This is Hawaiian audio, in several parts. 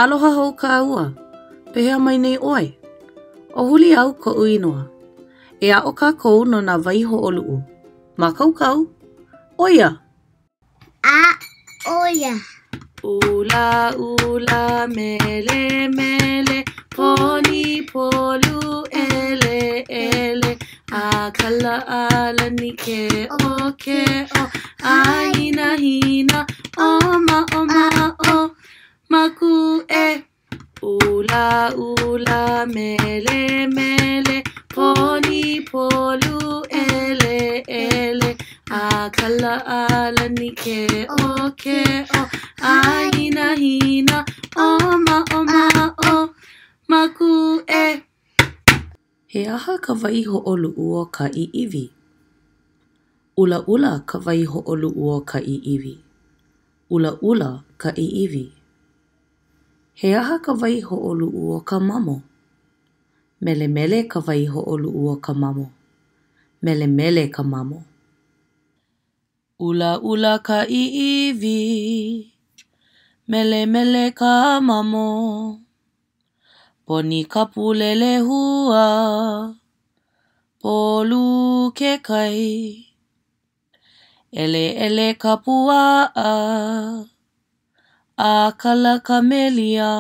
Aloha hou ka ua. Pehea mai nei oi. O huli au ko uinoa. E a'o kākou no nā waihoʻoluʻu. Ma kaukau. Oia. A oia. Ula ula mele mele. Poni polu ele ele. A kala alani ke o ke o. A hina hina. O ma o. Maku e. Ula ula mele mele. Poni polu ele ele. A kala alani ke o ke o. A hina hina. O ma o. Maku e. He aha ka waihoʻoluʻu o ka iʻiwi. Ula ula ka waihoʻoluʻu o ka iʻiwi. Ula ula ka iʻiwi. He aha ka waihoʻoluʻu o ka mamo. Mele mele ka waihoʻoluʻu o ka mamo. Mele mele ka mamo. Ula ula ka iʻiwi. Mele mele ka mamo. Poni ka pulele hua. Polu ke kai. Ele ele ka puaʻa. A kala ka melia.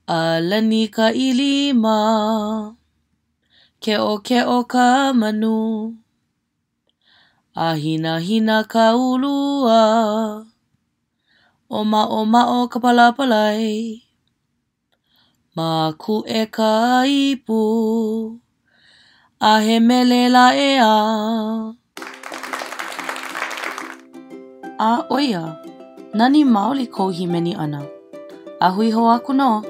Alani ka ʻilima. Keʻo ka manu. A hina hina ka ulua. O ka palapalai. Maku e ka ipu. A he mele la e a. A oia. Nani maoli kou himeni ana. A hui ho aku no.